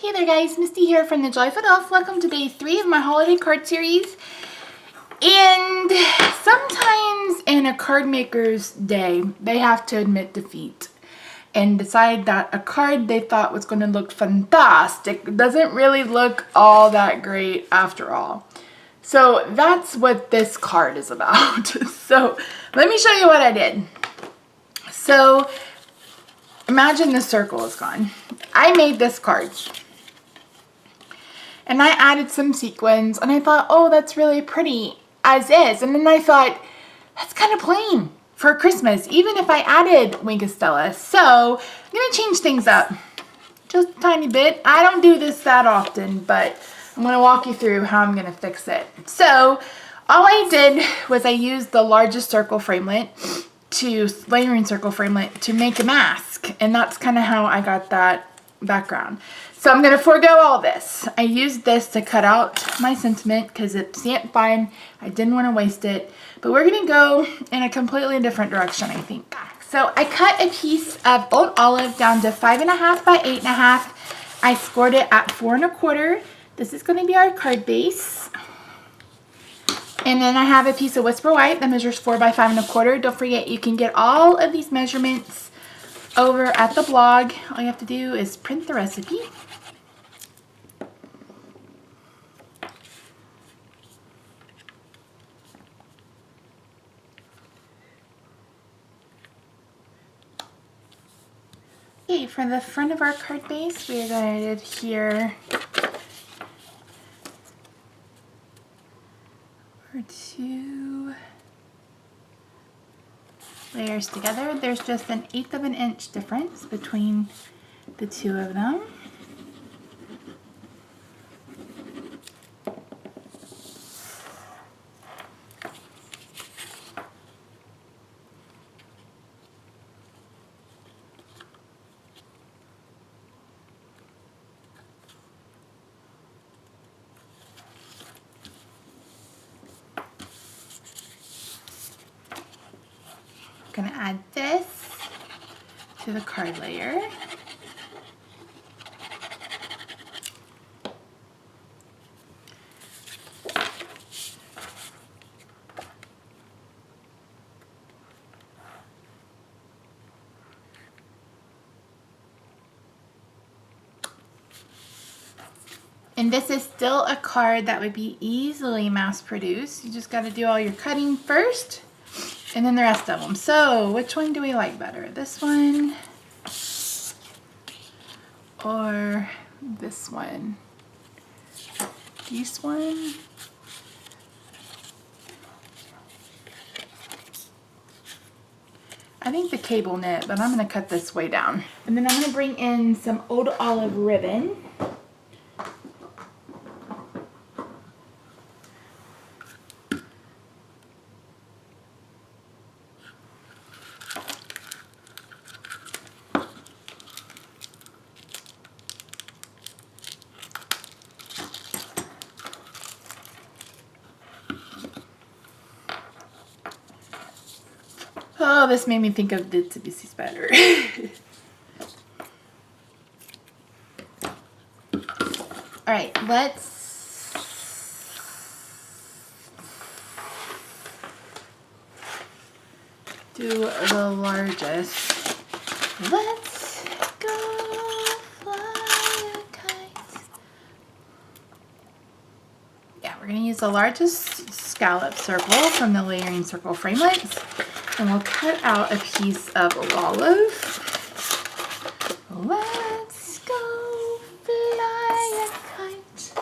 Hey there guys, Misty here from TheJollyFatElf. Welcome to day 3 of my holiday card series. And sometimes in a card maker's day, they have to admit defeat and decide that a card they thought was going to look fantastic doesn't really look all that great after all. So that's what this card is about. So let me show you what I did. So imagine the circle is gone. I made this card. And I added some sequins and I thought, oh, that's really pretty as is. And then I thought, that's kind of plain for Christmas, even if I added Wink of Stella. So I'm going to change things up just a tiny bit. I don't do this that often, but I'm going to walk you through how I'm going to fix it. So all I did was I used the largest circle framelit layering circle framelit to make a mask. And that's kind of how I got that background. So I'm going to forego all this. I used this to cut out my sentiment because it's stamped fine. I didn't want to waste it. But we're going to go in a completely different direction, I think. So I cut a piece of old olive down to 5.5 by 8.5. I scored it at 4 1/4. This is going to be our card base. And then I have a piece of Whisper White that measures 4 by 5 1/4. Don't forget, you can get all of these measurements over at the blog. All you have to do is print the recipe. Okay, for the front of our card base, we are going to adhere our 2 layers together. There's just 1/8 of an inch difference between the 2 of them. I'm going to add this to the card layer. And this is still a card that would be easily mass produced. You just got to do all your cutting first and then the rest of them. So which one do we like better? This one or this one? This one? I think the cable knit, but I'm going to cut this way down. And then I'm going to bring in some old olive ribbon. Oh, this made me think of the Itsy Spider. All right, let's do the largest. Let's go fly a kite. Yeah, we're going to use the largest scallop circle from the layering circle framelits. And we'll cut out a piece of olive. Let's go fly a kite.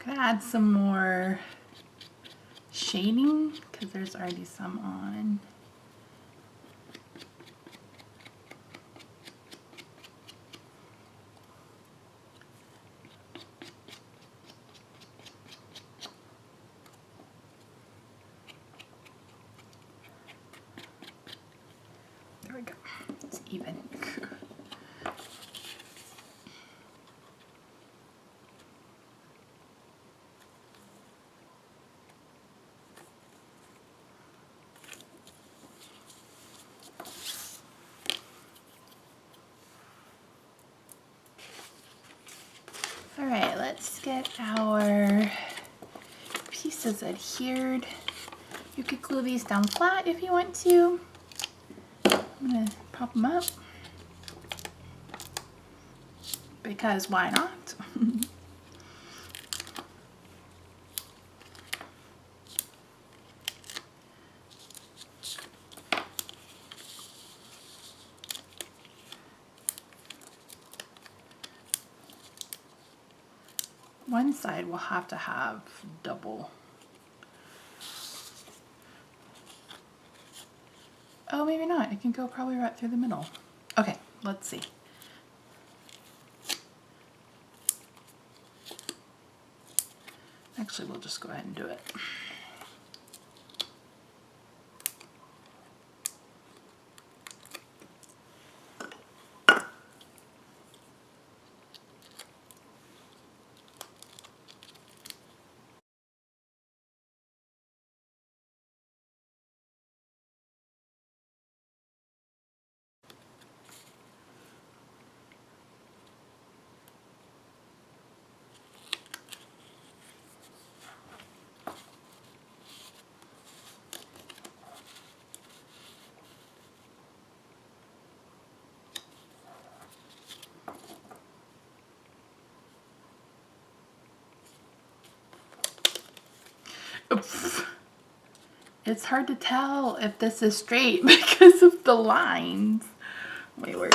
I'm gonna add some more shading because there's already some on. There we go. It's even. All right, let's get our pieces adhered. You could glue these down flat if you want to. I'm gonna pop them up because why not? One side will have to have double. Oh, maybe not. It can go probably right through the middle. Okay, let's see. Actually, we'll just go ahead and do it. It's hard to tell if this is straight because of the lines. My word.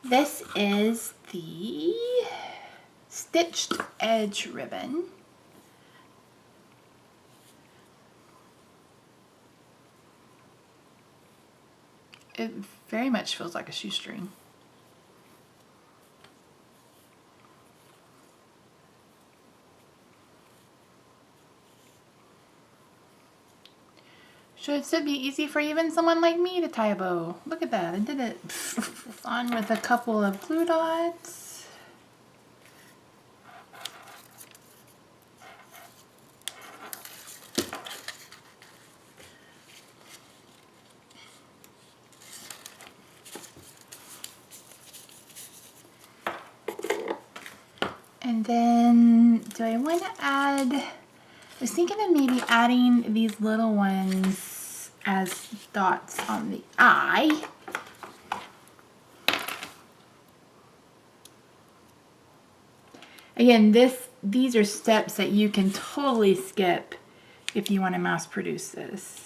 This is the stitched edge ribbon. It very much feels like a shoestring. Should still be easy for even someone like me to tie a bow. Look at that, I did it. On with a couple of glue dots. And then, do I want to add, I was thinking of maybe adding these little ones as dots on the eye. Again, these are steps that you can totally skip if you want to mass produce this.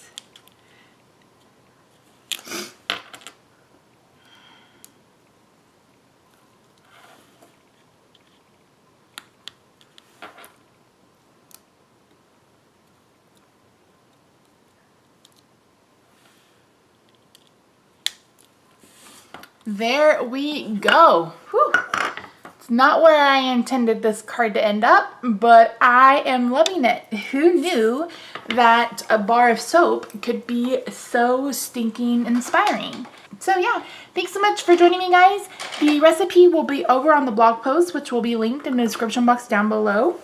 There we go. Whew. It's not where I intended this card to end up, but I am loving it. Who knew that a bar of soap could be so stinking inspiring? So yeah, thanks so much for joining me, guys. The recipe will be over on the blog post, which will be linked in the description box down below.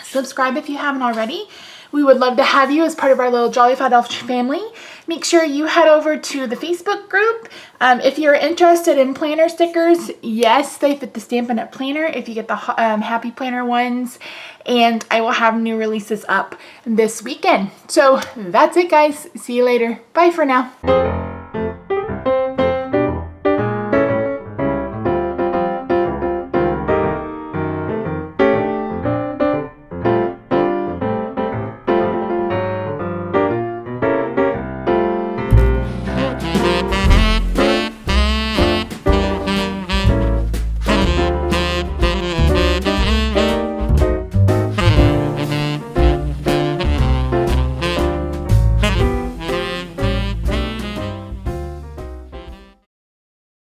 Subscribe if you haven't already. We would love to have you as part of our little Jolly Fat Elf family. Make sure you head over to the Facebook group. If you're interested in planner stickers, yes, they fit the Stampin' Up! Planner if you get the Happy Planner ones. And I will have new releases up this weekend. So that's it, guys. See you later. Bye for now.